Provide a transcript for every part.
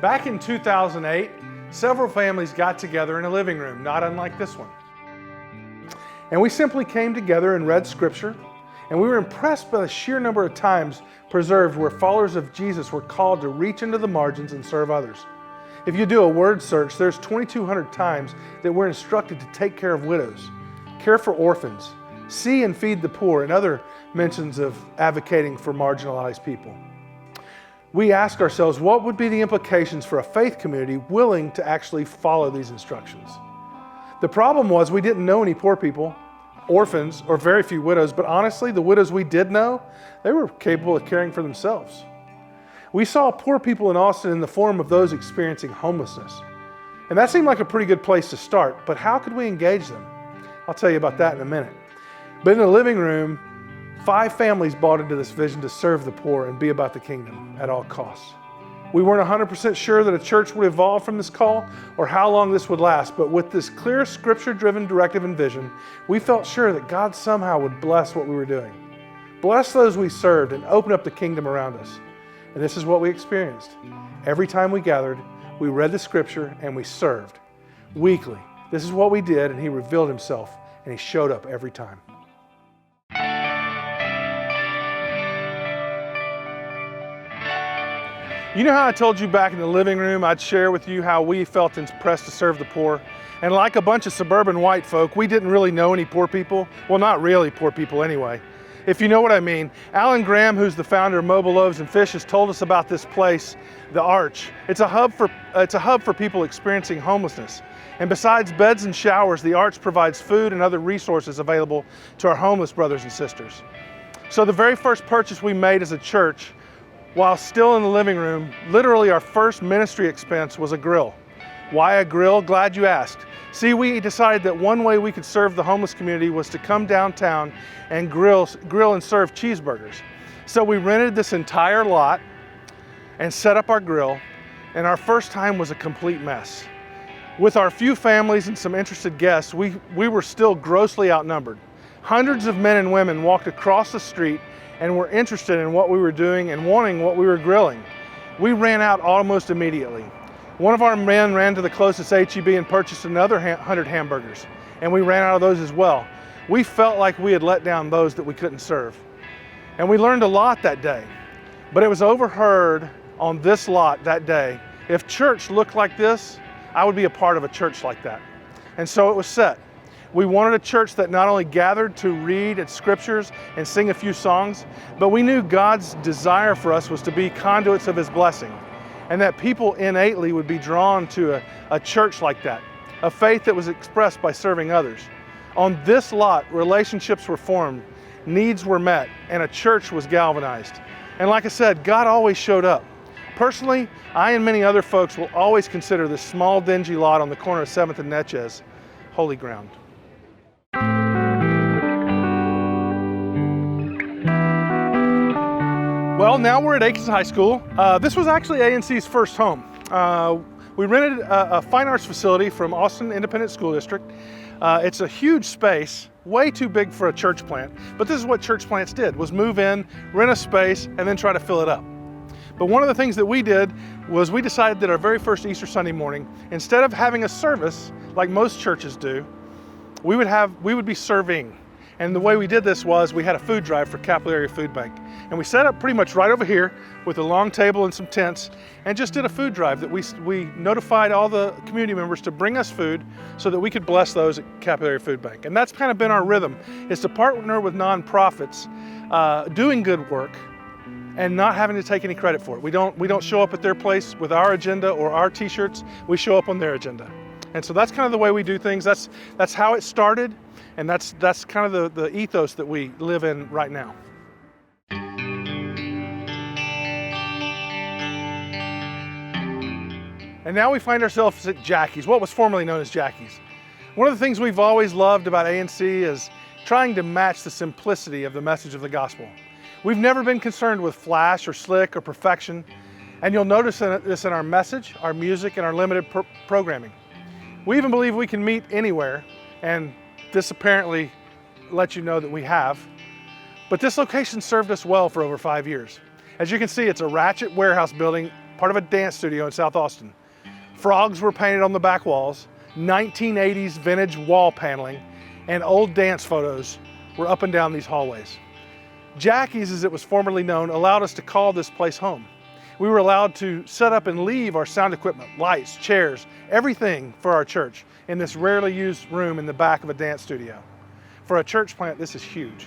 Back in 2008, several families got together in a living room, not unlike this one. And we simply came together and read scripture, and we were impressed by the sheer number of times preserved where followers of Jesus were called to reach into the margins and serve others. If you do a word search, there's 2,200 times that we're instructed to take care of widows, care for orphans, see and feed the poor, and other mentions of advocating for marginalized people. We ask ourselves, what would be the implications for a faith community willing to actually follow these instructions? The problem was we didn't know any poor people, orphans, or very few widows, but honestly, the widows we did know, they were capable of caring for themselves. We saw poor people in Austin in the form of those experiencing homelessness. And that seemed like a pretty good place to start, but how could we engage them? I'll tell you about that in a minute. But in the living room, 5 families bought into this vision to serve the poor and be about the kingdom at all costs. We weren't 100% sure that a church would evolve from this call or how long this would last, but with this clear scripture-driven directive and vision, we felt sure that God somehow would bless what we were doing, bless those we served, and open up the kingdom around us. And this is what we experienced. Every time we gathered, we read the scripture and we served weekly. This is what we did, and He revealed Himself, and He showed up every time. You know how I told you back in the living room I'd share with you how we felt impressed to serve the poor? And like a bunch of suburban white folk, we didn't really know any poor people. Well, not really poor people anyway. If you know what I mean. Alan Graham, who's the founder of Mobile Loaves and Fishes, told us about this place, the Arch. It's a hub for people experiencing homelessness. And besides beds and showers, the Arch provides food and other resources available to our homeless brothers and sisters. So the very first purchase we made as a church, while still in the living room, literally our first ministry expense was a grill. Why a grill? Glad you asked. See, we decided that one way we could serve the homeless community was to come downtown and grill and serve cheeseburgers. So we rented this entire lot and set up our grill, and our first time was a complete mess. With our few families and some interested guests, we were still grossly outnumbered. Hundreds of men and women walked across the street and were interested in what we were doing and wanting what we were grilling. We ran out almost immediately. One of our men ran to the closest H-E-B and purchased another 100 hamburgers, and we ran out of those as well. We felt like we had let down those that we couldn't serve. And we learned a lot that day, but it was overheard on this lot that day. If church looked like this, I would be a part of a church like that. And so it was set. We wanted a church that not only gathered to read its scriptures and sing a few songs, but we knew God's desire for us was to be conduits of His blessing, and that people innately would be drawn to a church like that, a faith that was expressed by serving others. On this lot, relationships were formed, needs were met, and a church was galvanized. And like I said, God always showed up. Personally, I and many other folks will always consider this small, dingy lot on the corner of 7th and Natchez holy ground. Well, now we're at Aikens High School. This was actually ANC's first home. We rented a fine arts facility from Austin Independent School District. It's a huge space, way too big for a church plant, but this is what church plants did, was move in, rent a space, and then try to fill it up. But one of the things that we did was we decided that our very first Easter Sunday morning, instead of having a service like most churches do, we would be serving. And the way we did this was we had a food drive for Capitol Area Food Bank. And we set up pretty much right over here with a long table and some tents and just did a food drive that we notified all the community members to bring us food so that we could bless those at Capitol Area Food Bank. And that's kind of been our rhythm, is to partner with nonprofits doing good work and not having to take any credit for it. We don't show up at their place with our agenda or our t-shirts, we show up on their agenda. And so that's kind of the way we do things. That's how it started, and that's kind of the ethos that we live in right now. And now we find ourselves at Jackie's, what was formerly known as Jackie's. One of the things we've always loved about ANC is trying to match the simplicity of the message of the gospel. We've never been concerned with flash or slick or perfection, and you'll notice this in our message, our music, and our limited programming. We even believe we can meet anywhere, and this apparently lets you know that we have. But this location served us well for over 5 years. As you can see, it's a ratchet warehouse building part of a dance studio in South Austin. Frogs were painted on the back walls, 1980s vintage wall paneling, and old dance photos were up and down these hallways. Jackie's, as it was formerly known, allowed us to call this place home. We were allowed to set up and leave our sound equipment, lights, chairs, everything for our church in this rarely used room in the back of a dance studio. For a church plant, this is huge.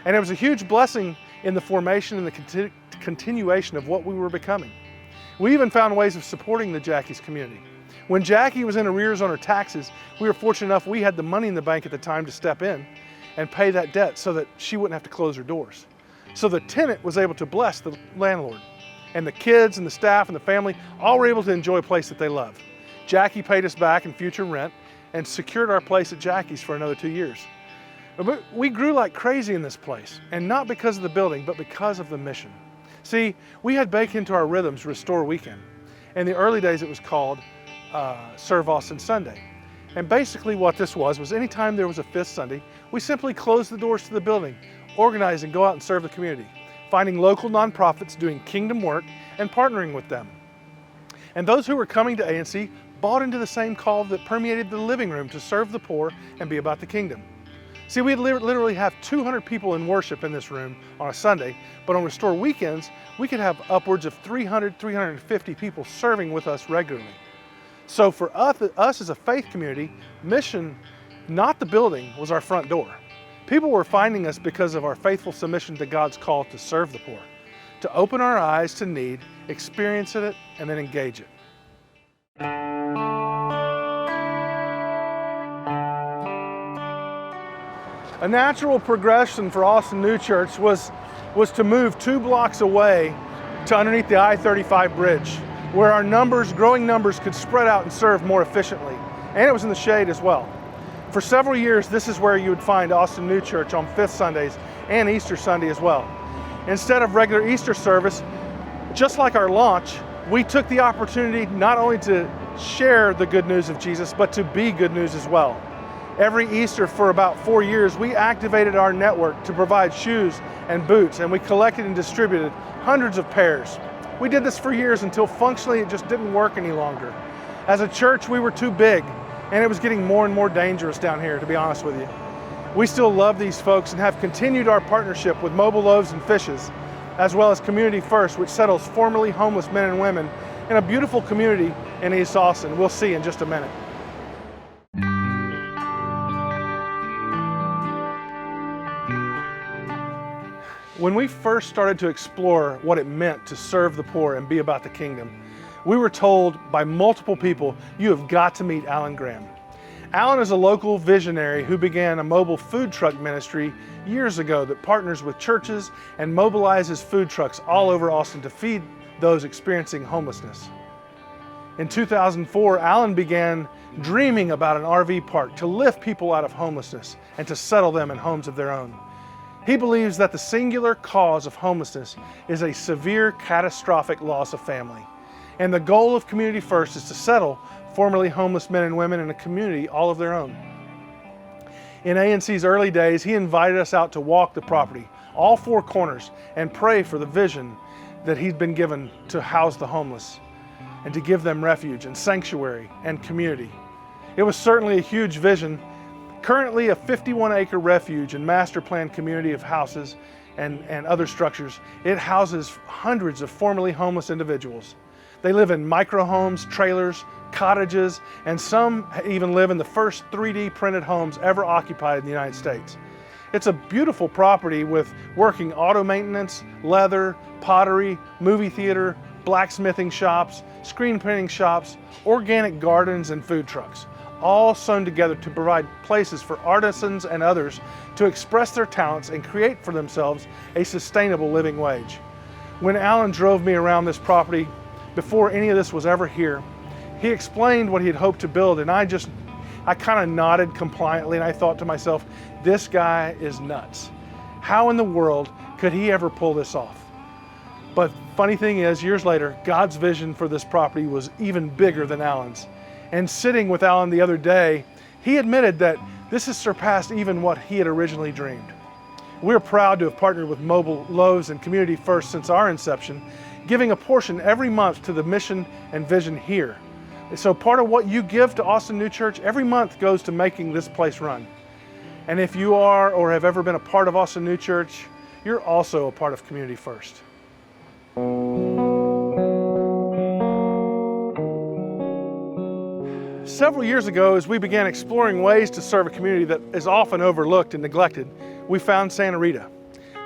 And it was a huge blessing in the formation and the continuation of what we were becoming. We even found ways of supporting the Jackie's community. When Jackie was in arrears on her taxes, we were fortunate enough we had the money in the bank at the time to step in and pay that debt so that she wouldn't have to close her doors. So the tenant was able to bless the landlord, and the kids and the staff and the family all were able to enjoy a place that they love. Jackie paid us back in future rent and secured our place at Jackie's for another 2 years. But we grew like crazy in this place, and not because of the building, but because of the mission. See, we had baked into our rhythms Restore Weekend. In the early days it was called Serve Austin Sunday. And basically what this was anytime there was a fifth Sunday, we simply closed the doors to the building, organize and go out and serve the community, finding local nonprofits doing kingdom work and partnering with them. And those who were coming to ANC bought into the same call that permeated the living room to serve the poor and be about the kingdom. See, we'd literally have 200 people in worship in this room on a Sunday, but on Restore Weekends, we could have upwards of 300, 350 people serving with us regularly. So for us as a faith community, mission, not the building, was our front door. People were finding us because of our faithful submission to God's call to serve the poor, to open our eyes to need, experience it, and then engage it. A natural progression for Austin New Church was to move 2 blocks away to underneath the I-35 bridge, where our growing numbers could spread out and serve more efficiently. And it was in the shade as well. For several years, this is where you would find Austin New Church on 5th Sundays and Easter Sunday as well. Instead of regular Easter service, just like our launch, we took the opportunity not only to share the good news of Jesus, but to be good news as well. Every Easter for about 4 years, we activated our network to provide shoes and boots, and we collected and distributed hundreds of pairs. We did this for years until functionally it just didn't work any longer. As a church, we were too big, and it was getting more and more dangerous down here, to be honest with you. We still love these folks and have continued our partnership with Mobile Loaves and Fishes, as well as Community First, which settles formerly homeless men and women in a beautiful community in East Austin. We'll see in just a minute. When we first started to explore what it meant to serve the poor and be about the kingdom, we were told by multiple people, you have got to meet Alan Graham. Alan is a local visionary who began a mobile food truck ministry years ago that partners with churches and mobilizes food trucks all over Austin to feed those experiencing homelessness. In 2004, Alan began dreaming about an RV park to lift people out of homelessness and to settle them in homes of their own. He believes that the singular cause of homelessness is a severe, catastrophic loss of family. And the goal of Community First is to settle formerly homeless men and women in a community all of their own. In ANC's early days, he invited us out to walk the property, all 4 corners, and pray for the vision that he'd been given to house the homeless and to give them refuge and sanctuary and community. It was certainly a huge vision. Currently a 51-acre refuge and master planned community of houses and other structures, it houses hundreds of formerly homeless individuals. They live in microhomes, trailers, cottages, and some even live in the first 3D printed homes ever occupied in the United States. It's a beautiful property with working auto maintenance, leather, pottery, movie theater, blacksmithing shops, screen printing shops, organic gardens, and food trucks, all sewn together to provide places for artisans and others to express their talents and create for themselves a sustainable living wage. When Alan drove me around this property before any of this was ever here, he explained what he had hoped to build, and I kind of nodded compliantly, and I thought to myself, this guy is nuts. How in the world could he ever pull this off? But funny thing is, years later, God's vision for this property was even bigger than Alan's. And sitting with Alan the other day, he admitted that this has surpassed even what he had originally dreamed. We're proud to have partnered with Mobile Loaves and Community First since our inception, giving a portion every month to the mission and vision here. So part of what you give to Austin New Church every month goes to making this place run. And if you are or have ever been a part of Austin New Church, you're also a part of Community First. Several years ago, as we began exploring ways to serve a community that is often overlooked and neglected, we found Santa Rita.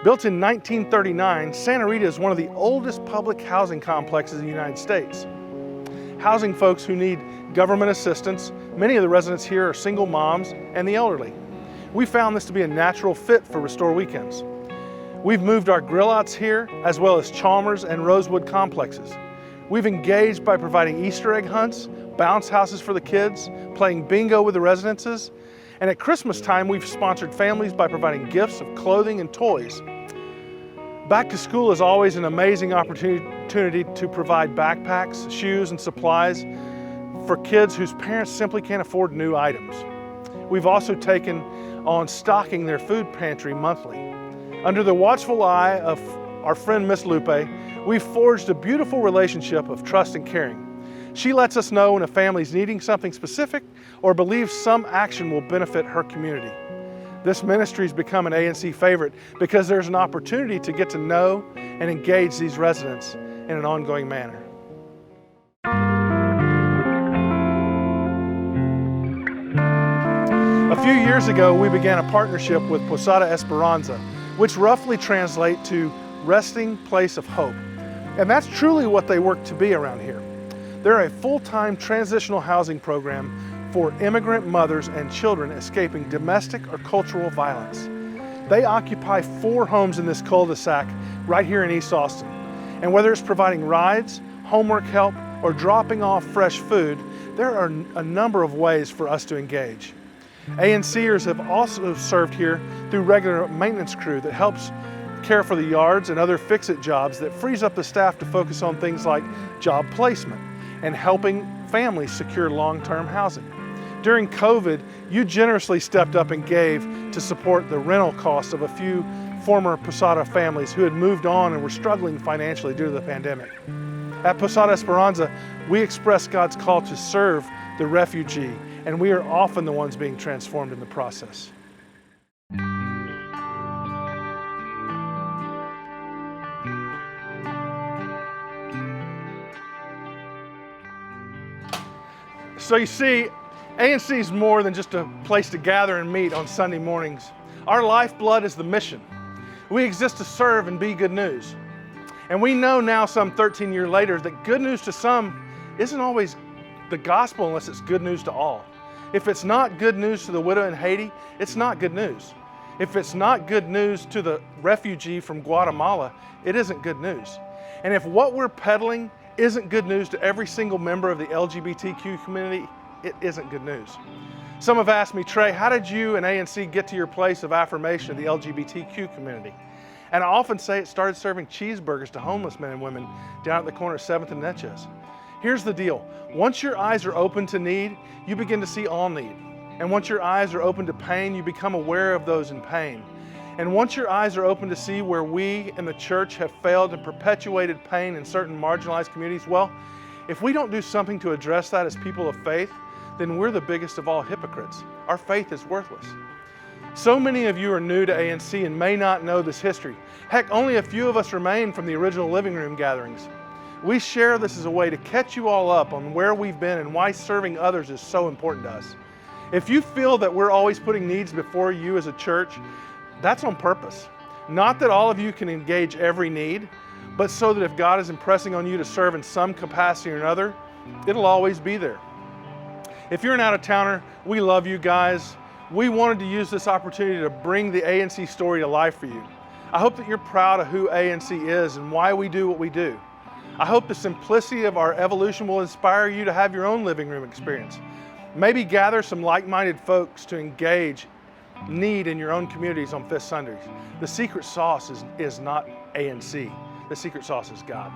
Built in 1939, Santa Rita is one of the oldest public housing complexes in the United States. Housing folks who need government assistance, many of the residents here are single moms and the elderly. We found this to be a natural fit for Restore Weekends. We've moved our grill outs here, as well as Chalmers and Rosewood complexes. We've engaged by providing Easter egg hunts, bounce houses for the kids, playing bingo with the residences, and at Christmas time, we've sponsored families by providing gifts of clothing and toys. Back to school is always an amazing opportunity to provide backpacks, shoes, and supplies for kids whose parents simply can't afford new items. We've also taken on stocking their food pantry monthly. Under the watchful eye of our friend Miss Lupe, we've forged a beautiful relationship of trust and caring. She lets us know when a family's needing something specific or believes some action will benefit her community. This ministry has become an ANC favorite because there's an opportunity to get to know and engage these residents in an ongoing manner. A few years ago, we began a partnership with Posada Esperanza, which roughly translates to resting place of hope. And that's truly what they work to be around here. They're a full-time transitional housing program for immigrant mothers and children escaping domestic or cultural violence. They occupy 4 homes in this cul-de-sac right here in East Austin. And whether it's providing rides, homework help, or dropping off fresh food, there are a number of ways for us to engage. ANCers have also served here through regular maintenance crew that helps care for the yards and other fix-it jobs that frees up the staff to focus on things like job placement and helping families secure long-term housing. During COVID, you generously stepped up and gave to support the rental costs of a few former Posada families who had moved on and were struggling financially due to the pandemic. At Posada Esperanza, we express God's call to serve the refugee, and we are often the ones being transformed in the process. So you see, ANC is more than just a place to gather and meet on Sunday mornings. Our lifeblood is the mission. We exist to serve and be good news. And we know now, some 13 years later, that good news to some isn't always the gospel unless it's good news to all. If it's not good news to the widow in Haiti, it's not good news. If it's not good news to the refugee from Guatemala, it isn't good news. And if what we're peddling isn't good news to every single member of the LGBTQ community, it isn't good news. Some have asked me, Trey, how did you and ANC get to your place of affirmation of the LGBTQ community? And I often say it started serving cheeseburgers to homeless men and women down at the corner of 7th and Netches. Here's the deal. Once your eyes are open to need, you begin to see all need. And once your eyes are open to pain, you become aware of those in pain. And once your eyes are open to see where we in the church have failed and perpetuated pain in certain marginalized communities, well, if we don't do something to address that as people of faith, then we're the biggest of all hypocrites. Our faith is worthless. So many of you are new to ANC and may not know this history. Heck, only a few of us remain from the original living room gatherings. We share this as a way to catch you all up on where we've been and why serving others is so important to us. If you feel that we're always putting needs before you as a church, that's on purpose. Not that all of you can engage every need, but so that if God is impressing on you to serve in some capacity or another, it'll always be there. If you're an out-of-towner, we love you guys. We wanted to use this opportunity to bring the ANC story to life for you. I hope that you're proud of who ANC is and why we do what we do. I hope the simplicity of our evolution will inspire you to have your own living room experience. Maybe gather some like-minded folks to engage need in your own communities on Fifth Sundays. The secret sauce is not ANC. The secret sauce is God.